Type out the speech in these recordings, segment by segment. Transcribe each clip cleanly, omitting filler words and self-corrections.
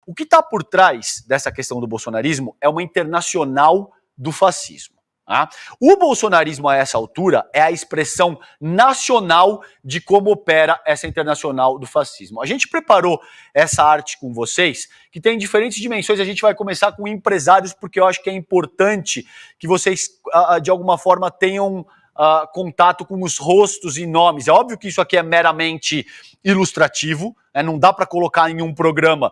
O que está por trás dessa questão do bolsonarismo é uma internacional do fascismo. Tá? O bolsonarismo, a essa altura, é a expressão nacional de como opera essa internacional do fascismo. A gente preparou essa arte com vocês, que tem diferentes dimensões. A gente vai começar com empresários, porque eu acho que é importante que vocês, de alguma forma, tenham contato com os rostos e nomes. É óbvio que isso aqui é meramente ilustrativo, né? Não dá para colocar em um programa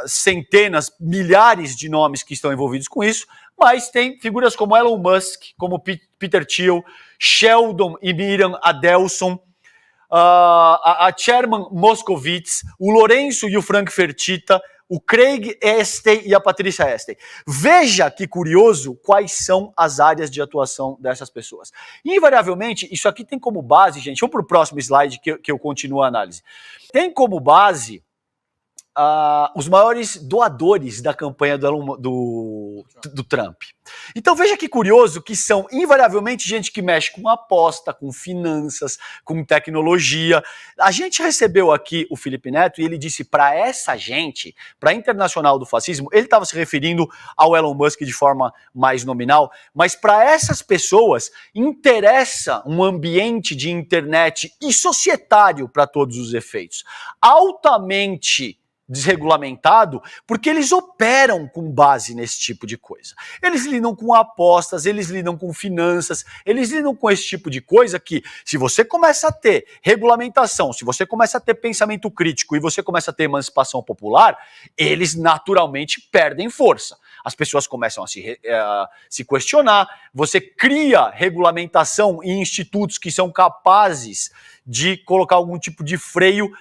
centenas, milhares de nomes que estão envolvidos com isso, mas tem figuras como Elon Musk, como Peter Thiel, Sheldon e Miriam Adelson, a Chairman Moscovitz, o Lourenço e o Frank Fertitta, o Craig Estey e a Patrícia Estey. Veja que curioso quais são as áreas de atuação dessas pessoas. Invariavelmente, isso aqui tem como base, gente, vamos para o próximo slide que eu continuo a análise. Tem como base os maiores doadores da campanha do Trump. Então veja que curioso que são invariavelmente gente que mexe com aposta, com finanças, com tecnologia. A gente recebeu aqui o Felipe Neto e ele disse para essa gente, para a internacional do fascismo, ele estava se referindo ao Elon Musk de forma mais nominal, mas para essas pessoas interessa um ambiente de internet e societário para todos os efeitos, altamente desregulamentado, porque eles operam com base nesse tipo de coisa. Eles lidam com apostas, eles lidam com finanças, eles lidam com esse tipo de coisa que, se você começa a ter regulamentação, se você começa a ter pensamento crítico e você começa a ter emancipação popular, eles naturalmente perdem força. As pessoas começam a se questionar, você cria regulamentação e institutos que são capazes de colocar algum tipo de freio,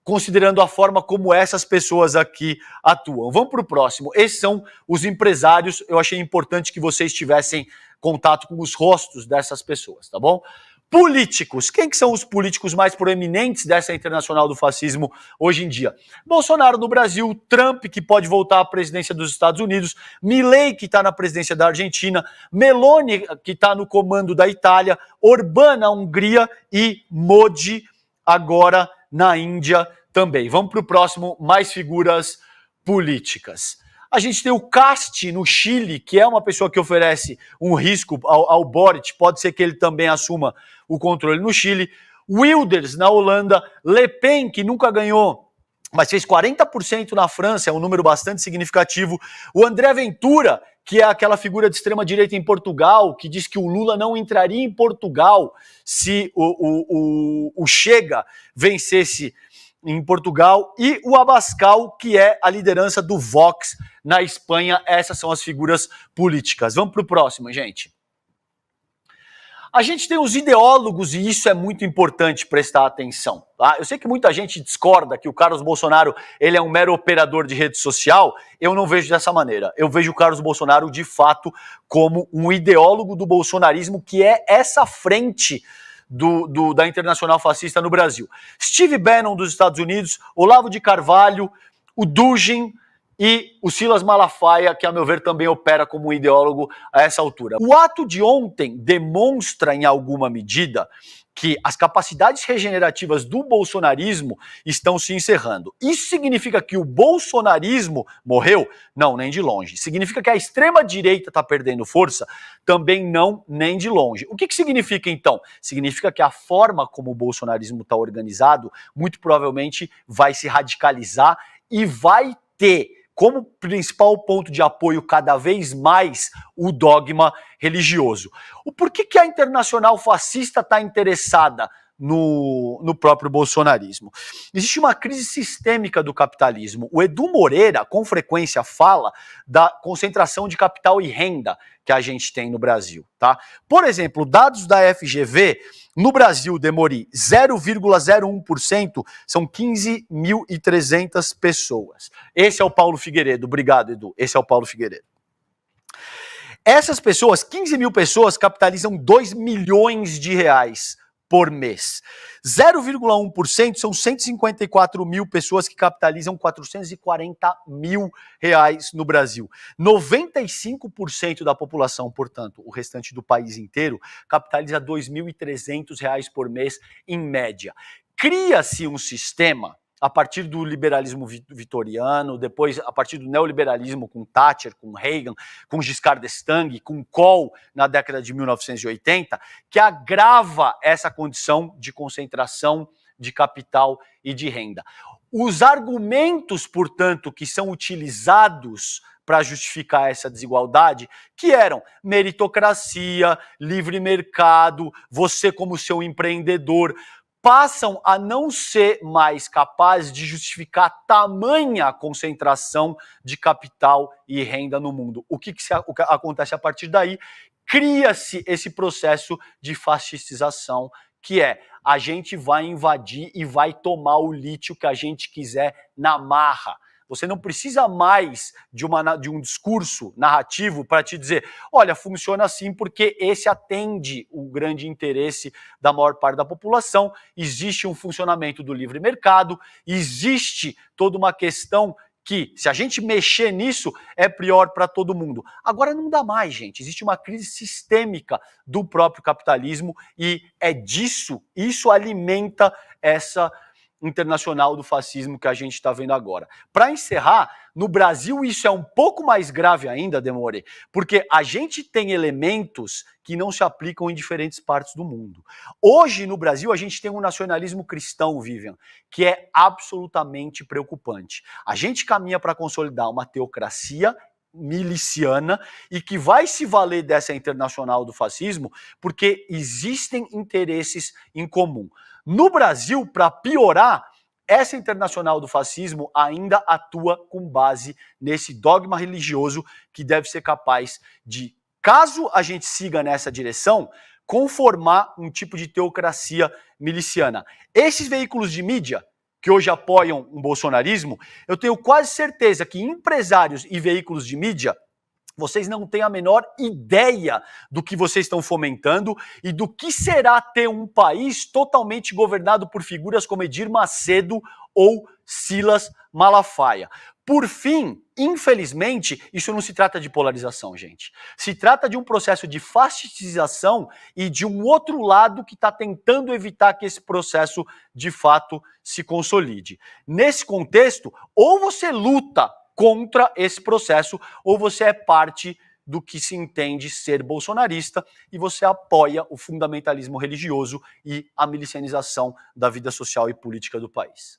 considerando a forma como essas pessoas aqui atuam. Vamos para o próximo. Esses são os empresários. Eu achei importante que vocês tivessem contato com os rostos dessas pessoas, tá bom? Políticos. Quem que são os políticos mais proeminentes dessa internacional do fascismo hoje em dia? Bolsonaro no Brasil, Trump, que pode voltar à presidência dos Estados Unidos, Milei, que está na presidência da Argentina, Meloni, que está no comando da Itália, Orbán na Hungria e Modi agora na Índia também. Vamos para o próximo, mais figuras políticas. A gente tem o Cast no Chile, que é uma pessoa que oferece um risco ao Boric, pode ser que ele também assuma o controle no Chile. Wilders na Holanda, Le Pen, que nunca ganhou, mas fez 40% na França, é um número bastante significativo. O André Ventura, que é aquela figura de extrema-direita em Portugal, que diz que o Lula não entraria em Portugal se o Chega vencesse em Portugal, e o Abascal, que é a liderança do Vox na Espanha. Essas são as figuras políticas. Vamos para o próximo, gente. A gente tem os ideólogos e isso é muito importante prestar atenção. Tá? Eu sei que muita gente discorda que o Carlos Bolsonaro ele é um mero operador de rede social. Eu não vejo dessa maneira. Eu vejo o Carlos Bolsonaro, de fato, como um ideólogo do bolsonarismo, que é essa frente da Internacional Fascista no Brasil. Steve Bannon dos Estados Unidos, Olavo de Carvalho, o Dugin e o Silas Malafaia, que, a meu ver, também opera como ideólogo a essa altura. O ato de ontem demonstra, em alguma medida, que as capacidades regenerativas do bolsonarismo estão se encerrando. Isso significa que o bolsonarismo morreu? Não, nem de longe. Significa que a extrema-direita está perdendo força? Também não, nem de longe. O que significa, então? Significa que a forma como o bolsonarismo está organizado, muito provavelmente vai se radicalizar e vai ter como principal ponto de apoio cada vez mais o dogma religioso. O porquê que a Internacional Fascista está interessada no próprio bolsonarismo? Existe uma crise sistêmica do capitalismo. O Edu Moreira, com frequência, fala da concentração de capital e renda que a gente tem no Brasil. Tá? Por exemplo, dados da FGV, no Brasil, Demori, 0,01% são 15.300 pessoas. Esse é o Paulo Figueiredo. Obrigado, Edu. Esse é o Paulo Figueiredo. Essas pessoas, 15 mil pessoas, capitalizam 2 milhões de reais por mês. 0,1% são 154 mil pessoas que capitalizam 440 mil reais no Brasil. 95% da população, portanto, o restante do país inteiro, capitaliza 2.300 reais por mês em média. Cria-se um sistema a partir do liberalismo vitoriano, depois a partir do neoliberalismo com Thatcher, com Reagan, com Giscard d'Estaing, com Kohl na década de 1980, que agrava essa condição de concentração de capital e de renda. Os argumentos, portanto, que são utilizados para justificar essa desigualdade, que eram meritocracia, livre mercado, você como seu empreendedor, passam a não ser mais capazes de justificar tamanha concentração de capital e renda no mundo. O que acontece a partir daí? Cria-se esse processo de fascistização, que é a gente vai invadir e vai tomar o lítio que a gente quiser na marra. Você não precisa mais de um discurso narrativo para te dizer, olha, funciona assim porque esse atende o grande interesse da maior parte da população, existe um funcionamento do livre mercado, existe toda uma questão que, se a gente mexer nisso, é pior para todo mundo. Agora não dá mais, gente. Existe uma crise sistêmica do próprio capitalismo e é disso, isso alimenta essa internacional do fascismo que a gente está vendo agora. Para encerrar, no Brasil isso é um pouco mais grave ainda, Demore, porque a gente tem elementos que não se aplicam em diferentes partes do mundo. Hoje, no Brasil, a gente tem um nacionalismo cristão, Vivian, que é absolutamente preocupante. A gente caminha para consolidar uma teocracia miliciana e que vai se valer dessa internacional do fascismo porque existem interesses em comum. No Brasil, para piorar, essa internacional do fascismo ainda atua com base nesse dogma religioso que deve ser capaz de, caso a gente siga nessa direção, conformar um tipo de teocracia miliciana. Esses veículos de mídia que hoje apoiam um bolsonarismo, eu tenho quase certeza que empresários e veículos de mídia, vocês não têm a menor ideia do que vocês estão fomentando e do que será ter um país totalmente governado por figuras como Edir Macedo ou Silas Malafaia. Por fim, infelizmente, isso não se trata de polarização, gente. Se trata de um processo de fascistização e de um outro lado que está tentando evitar que esse processo, de fato, se consolide. Nesse contexto, ou você luta contra esse processo, ou você é parte do que se entende ser bolsonarista e você apoia o fundamentalismo religioso e a milicianização da vida social e política do país.